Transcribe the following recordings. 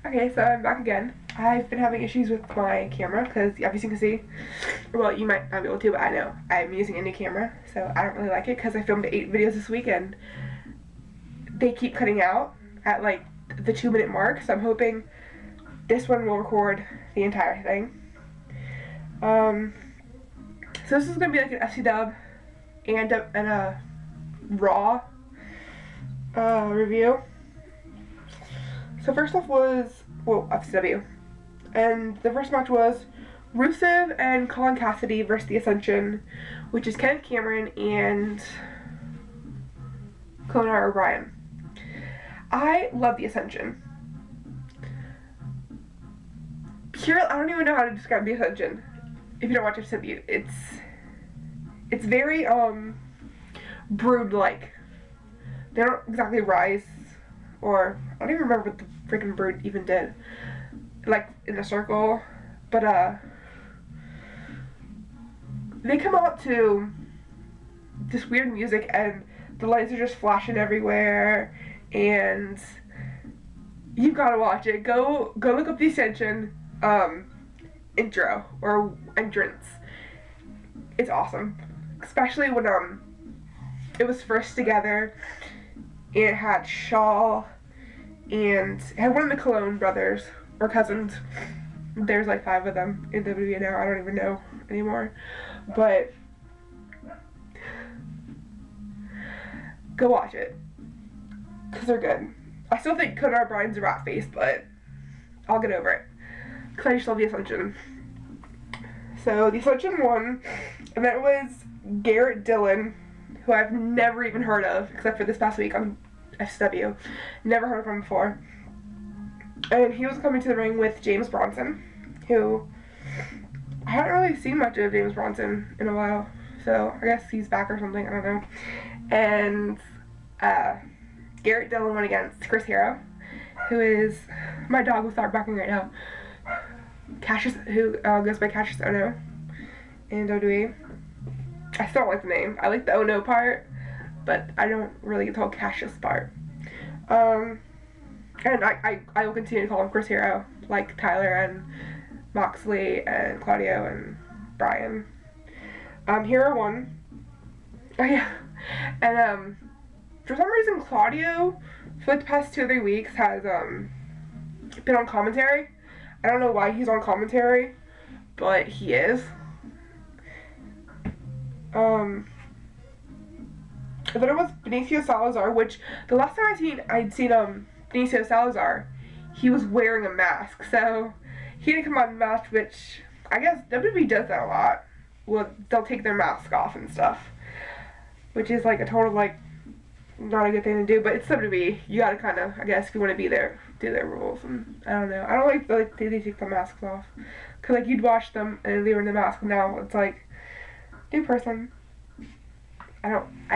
Okay, so I'm back again. I've been having issues with my camera because, as you can see, well, you might not be able to, but I know I'm using a new camera, so I don't really like it because I filmed 8 videos this week and they keep cutting out at like the 2-minute mark, so I'm hoping this one will record the entire thing. So this is going to be like an FCW and a Raw review. So first off was, well, FCW. And the first match was Rusev and Colin Cassidy versus The Ascension, which is Kenneth Cameron and Conan O'Brien. I love The Ascension. Pure, I don't even know how to describe The Ascension. If you don't watch FCW, it's very Brood-like. They don't exactly rise, or I don't even remember what the freaking Brood even did, like in a circle, but they come out to this weird music and the lights are just flashing everywhere, and you've got to watch it. Go look up The Ascension intro or entrance. It's awesome, especially when it was first together. It had Shaw and it had one of the Cologne brothers or cousins. There's like 5 of them in WWE now. I don't even know anymore, but go watch it because they're good. I still think Conan O'Brien's a rat face, but I'll get over it because I just love The Ascension. So The Ascension won, and that was Garrett Dillon, who I've never even heard of, except for this past week on FCW. Never heard of him before. And he was coming to the ring with James Bronson, who I haven't really seen much of James Bronson in a while, so I guess he's back or something, I don't know. And Garrett Dillon went against Chris Hero, who is, my dog will start barking right now, Cassius, who goes by Cassius Ono in WWE. I still don't like the name. I like the oh no part, but I don't really get the whole Cassius part. And I will continue to call him Chris Hero, like Tyler and Moxley and Claudio and Brian. Hero won. Oh yeah. And for some reason Claudio for like the past 2 or 3 weeks has been on commentary. I don't know why he's on commentary, but he is. Then it was Benicio Salazar, which the last time I'd seen Benicio Salazar, he was wearing a mask, so he didn't come out in a mask, which I guess WWE does that a lot. Well, they'll take their mask off and stuff, which is like a total like not a good thing to do, but it's WWE. You gotta kind of, I guess, if you want to be there, do their rules. And I don't know. I don't like they take the masks off, cause like you'd watch them and they were in the mask. Now it's like, new person. I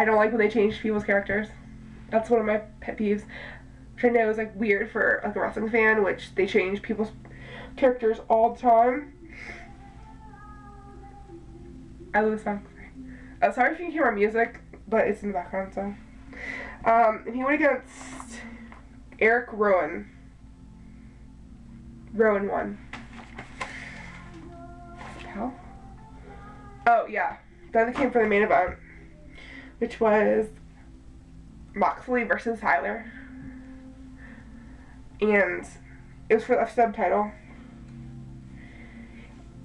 don't like when they change people's characters. That's one of my pet peeves, which I know is like weird for like a wrestling fan, which they change people's characters all the time. I love this song. Sorry if you can hear my music, but it's in the background, so. And he went against Eric Rowan. Rowan won. How? Oh, yeah. Then it came for the main event, which was Moxley versus Tyler. And it was for the FCW title.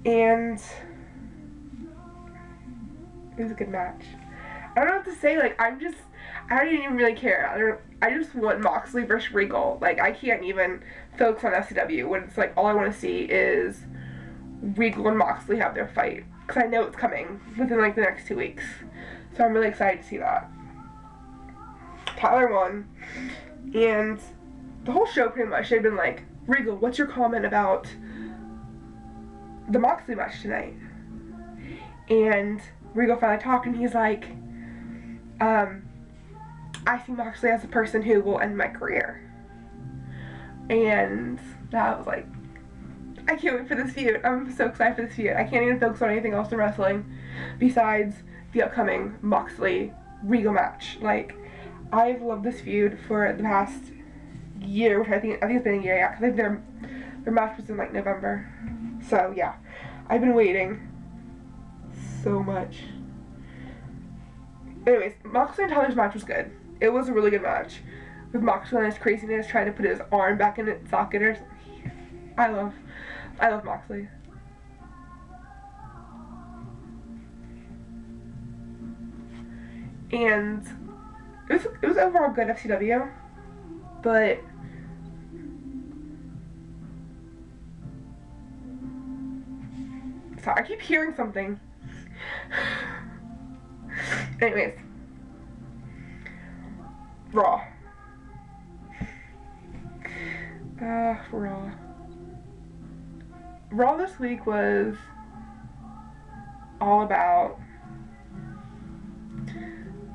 And it was a good match. I don't know what to say, like, I don't even really care. I just want Moxley versus Regal. Like, I can't even focus on FCW when it's like all I want to see is Regal and Moxley have their fight. Because I know it's coming within like the next 2 weeks. So I'm really excited to see that. Tyler won. And the whole show pretty much, they've been like, Regal, what's your comment about the Moxley match tonight? And Regal finally talked and he's like, I see Moxley as a person who will end my career. And that was like, I can't wait for this feud. I'm so excited for this feud. I can't even focus on anything else in wrestling besides the upcoming Moxley Regal match. Like, I've loved this feud for the past year, which I think it's been a year, yeah, because I think their match was in like November. So yeah, I've been waiting so much. Anyways, Moxley and Tyler's match was good. It was a really good match. With Moxley and his craziness trying to put his arm back in its socket or something. I love Moxley. And it was overall good FCW, but sorry, I keep hearing something. Anyways, Raw. Raw. Raw this week was all about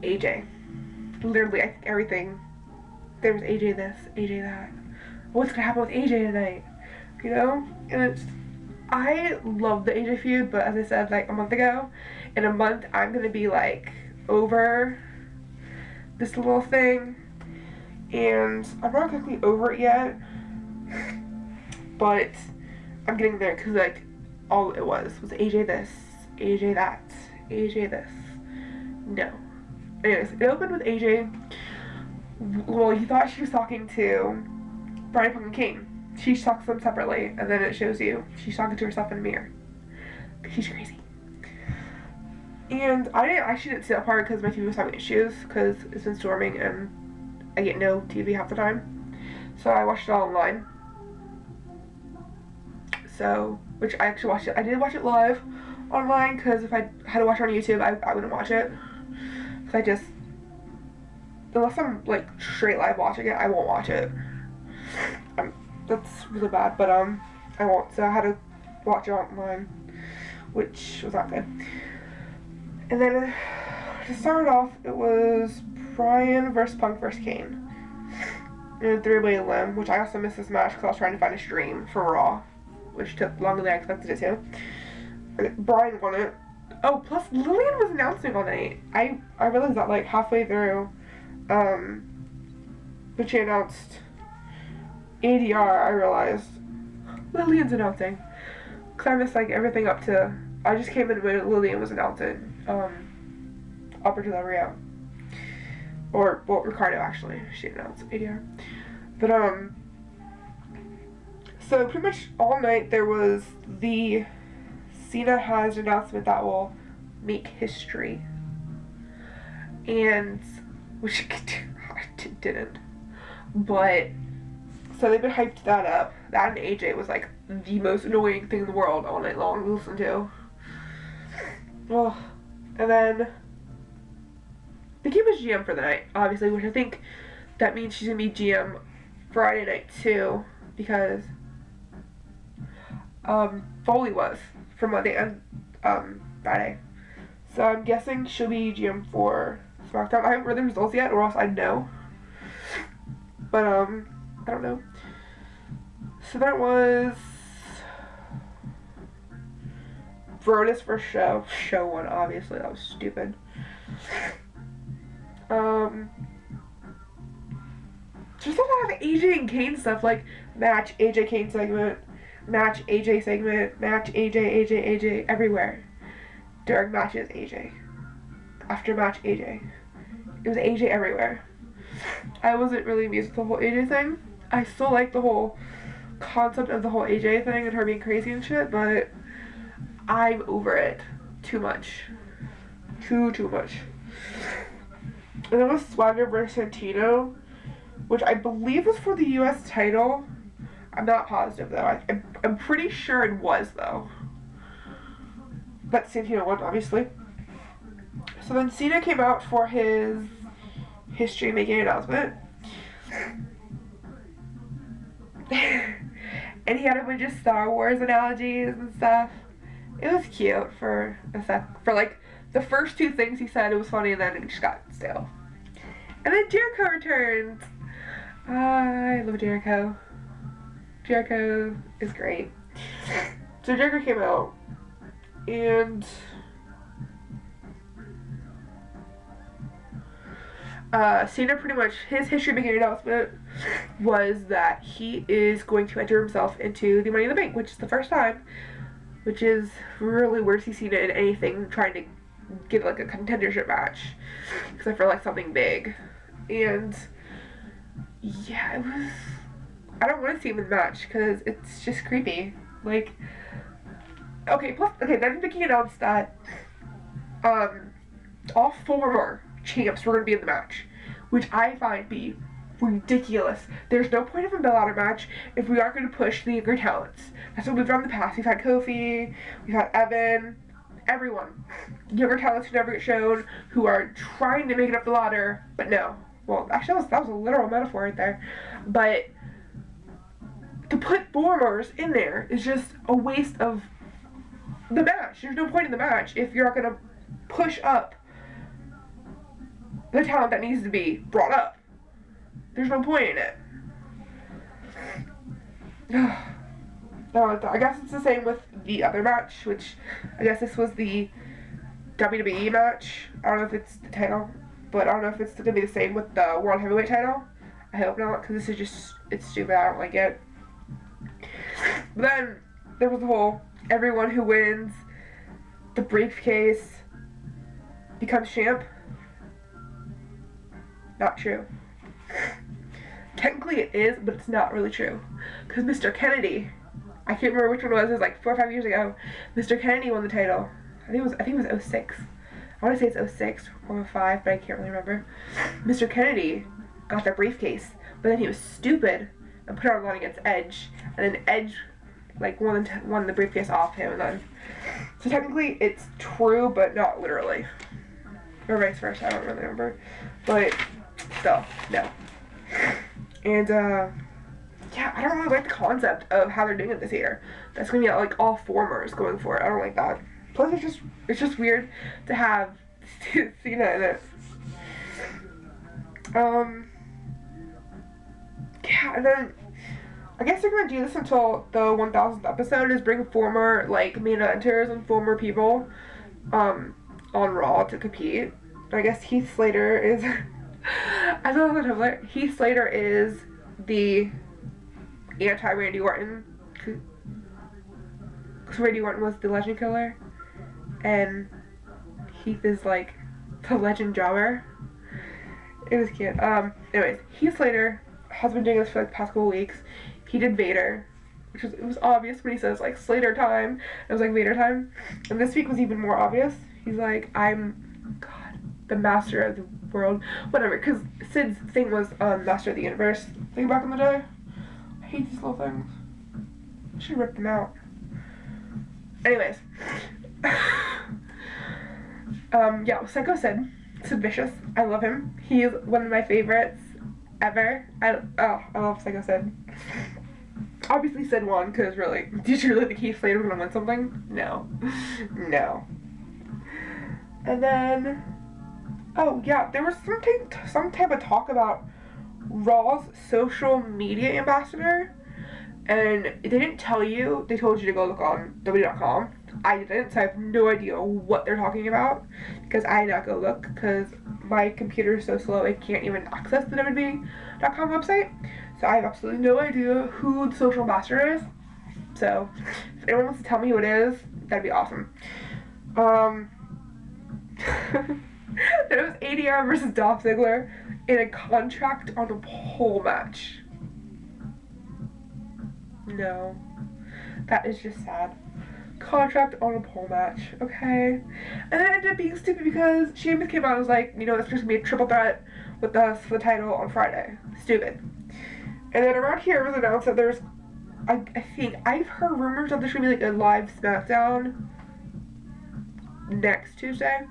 AJ. Literally, I think everything. There was AJ this, AJ that. What's gonna happen with AJ tonight? You know? And I love the AJ feud, but as I said like a month ago, in a month I'm gonna be like over this little thing. And I'm not exactly over it yet, but I'm getting there because like all it was AJ this, AJ that, AJ this. No. Anyways, it opened with AJ. Well, he thought she was talking to Brian Punk and Kane. She talks to them separately, and then it shows you she's talking to herself in a mirror. She's crazy. And I actually didn't see that part because my TV was having issues because it's been storming and I get no TV half the time. So I watched it all online. So, which I actually watched it. I did watch it live online because if I had to watch it on YouTube, I wouldn't watch it. I just, unless I'm like straight live watching it, I won't watch it. That's really bad, but I won't. So I had to watch it online, which was not good. And then to start off, it was Bryan versus Punk versus Kane in a 3-way limb, which I also missed this match because I was trying to find a stream for Raw, which took longer than I expected it to. Bryan won it. Oh, plus Lillian was announcing all night. I realized that like halfway through, when she announced ADR, I realized Lillian's announcing. Cause I missed like everything up to, I just came in when Lillian was announcing, Alberto Del Rio. Or, well, Ricardo actually, she announced ADR. But, so pretty much all night there was the Cena has an announcement that will make history, and which it didn't, but so they've been hyped that up. That and AJ was like the most annoying thing in the world all night long to listen to. Well, and then the Kim was GM for the night, obviously, which I think that means she's gonna be GM Friday night too, because Foley was for Monday and Friday. So I'm guessing she'll be GM for SmackDown. I haven't read the results yet, or else I'd know. But I don't know. So that was Brodus first show. Show one, obviously. That was stupid. Just a lot of AJ and Kane stuff, like match AJ Kane segment, match AJ segment, match AJ everywhere. During matches, AJ. After match, AJ. It was AJ everywhere. I wasn't really amused with the whole AJ thing. I still like the whole concept of the whole AJ thing and her being crazy and shit, but I'm over it. Too much. Too much. And then was Swagger versus Santino, which I believe was for the US title. I'm not positive though. I'm pretty sure it was though. But Santino won, obviously. So then Cena came out for his history-making announcement. And he had a bunch of Star Wars analogies and stuff. It was cute for a sec. For like the first two things he said, it was funny, and then it just got stale. And then Jericho returned. I love Jericho. Jericho is great. So Jericho came out, and Cena pretty much, his history-making announcement was that he is going to enter himself into the Money in the Bank, which is the first time, which is really weird to see it in anything trying to get like a contendership match, except for like something big. And yeah, it was, I don't want to see him in the match because it's just creepy. Like, okay, then Vicky announced that all former champs were going to be in the match, which I find be ridiculous. There's no point of a Bell Ladder match if we aren't going to push the younger talents. That's what we've done in the past. We've had Kofi, we've had Evan, everyone. Younger talents who never get shown, who are trying to make it up the ladder, but no. Well, actually, that was a literal metaphor right there. But to put formers in there is just a waste of the match. There's no point in the match if you're not going to push up the talent that needs to be brought up. There's no point in it. No, I guess it's the same with the other match, which I guess this was the WWE match. I don't know if it's the title, but I don't know if it's going to be the same with the World Heavyweight title. I hope not, because this is just, it's stupid. I don't like it. But then there was the whole everyone who wins the briefcase becomes champ. Not true. Technically it is, but it's not really true. Because Mr. Kennedy, I can't remember which one it was like 4 or 5 years ago. Mr. Kennedy won the title. I think it was 06. I want to say it's 06 or 05, but I can't really remember. Mr. Kennedy got the briefcase, but then he was stupid and put it on the line against Edge, and then Edge like won the briefcase off him, and then so technically it's true, but not literally, or vice versa. I don't really remember, but still, no. And yeah, I don't really like the concept of how they're doing it this year. That's gonna be like all formers going for it. I don't like that. Plus, it's just weird to have Cena in it. Yeah, and then I guess they're gonna do this until the 1000th episode. Is bring former like main eventers and former people on Raw to compete. I guess Heath Slater is. I don't know. Heath Slater is the anti-Randy Orton. Because Randy Orton was the legend killer, and Heath is like the legend jobber. It was cute. Anyways, Heath Slater has been doing this for like the past couple weeks. He did Vader, it was obvious when he says like Slater time. It was like Vader time, and this week was even more obvious. He's like, I'm God, the master of the world, whatever. Because Sid's thing was master of the universe thing back in the day. I hate these little things. I should rip them out. Anyways, yeah, Psycho Sid Vicious. I love him. He's one of my favorites ever. I love Psycho Sid. Obviously Sid won, because really, did you really think Heath Slater was gonna win something? No. No. And then, oh yeah, there was some type of talk about Raw's social media ambassador, and they didn't tell you. They told you to go look on WWE.com. I didn't, so I have no idea what they're talking about, because I did not go look, because my computer is so slow I can't even access the WWE.com website. So I have absolutely no idea who the social ambassador is. So if anyone wants to tell me who it is, that'd be awesome. Then it was ADR versus Dolph Ziggler in a contract on a pole match. No. That is just sad. Contract on a pole match, okay? And then it ended up being stupid because Sheamus came out and was like, you know, it's just gonna be a triple threat with us for the title on Friday. Stupid. And then around here it was announced that there's, I think, I've heard rumors that there's gonna be like a live SmackDown next Tuesday,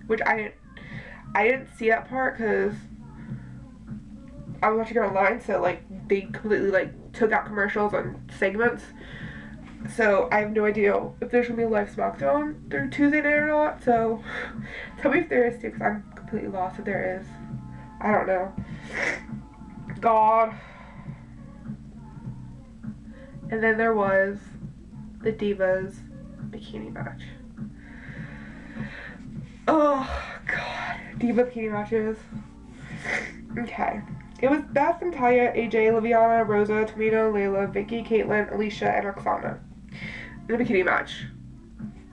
which I didn't see that part because I was watching it online, so like they completely like took out commercials and segments. So I have no idea if there's gonna be a live SmackDown through Tuesday night or not. So tell me if there is too, because I'm completely lost if there is. I don't know. God. And then there was the Divas bikini match. Oh God, Diva bikini matches. Okay, It was Beth, Natalia, AJ, Liviana, Rosa, Tamina, Layla, Vicky, Caitlin, Alicia, and Oksana in a bikini match.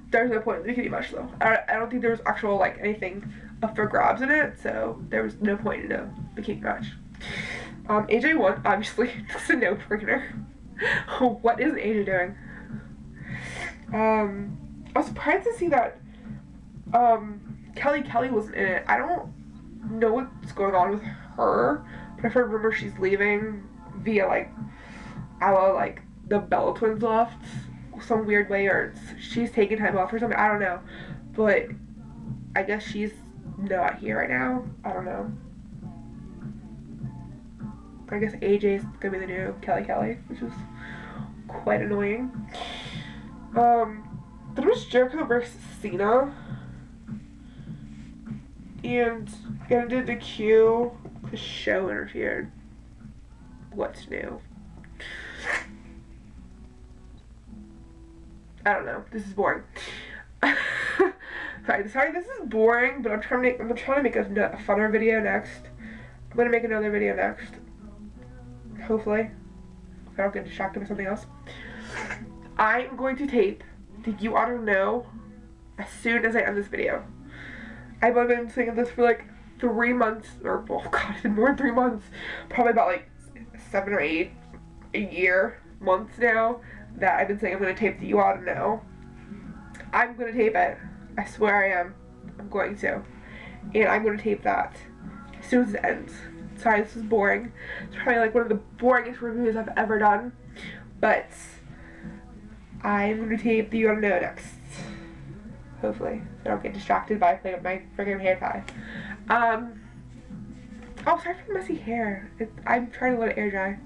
There's no point in the bikini match though. I don't think there was actual like anything up for grabs in it, so there was no point in a bikini match. AJ won, obviously. It's a no-brainer. What is AJ doing? I was surprised to see that Kelly wasn't in it. I don't know what's going on with her, but I've heard rumors she's leaving via like the Bella twins left some weird way, or she's taking time off or something. I don't know, but I guess she's not here right now. I don't know. I guess AJ's gonna be the new Kelly, which is quite annoying. But it was Jericho versus Cena, and it ended the queue. The show interfered. What's new? I don't know. This is boring. Sorry, this is boring, but I'm trying to make a funner video next. I'm gonna make another video next. Hopefully. If I don't get distracted by something else. I'm going to tape the You Ought to Know as soon as I end this video. I've only been saying this for like 3 months, or oh god, it's been more than 3 months. Probably about like 7 or 8 months now that I've been saying I'm going to tape the You Ought to Know. I'm going to tape it. I swear I am. I'm going to. And I'm going to tape that as soon as it ends. Sorry, this is boring. It's probably like one of the boringest reviews I've ever done. But I'm going to tape the You Ought to Know next. Hopefully. So I don't get distracted by playing with my freaking hair tie. Oh, sorry for the messy hair. I'm trying to let it air dry.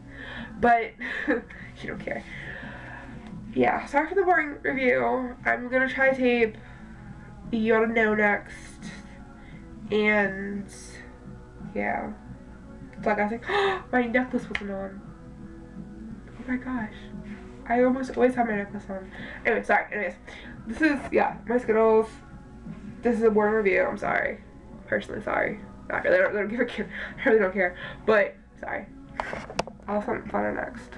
But you don't care. Yeah, sorry for the boring review. I'm going to try to tape the You Ought to Know next. And yeah. It's like I was like, my necklace wasn't on. Oh my gosh. I almost always have my necklace on. Anyway, sorry. Anyways, this is, yeah, my Skittles. This is a boring review. I'm sorry. Personally, sorry. Not really. I don't give a care. I really don't care. But, sorry. I'll have something funner next.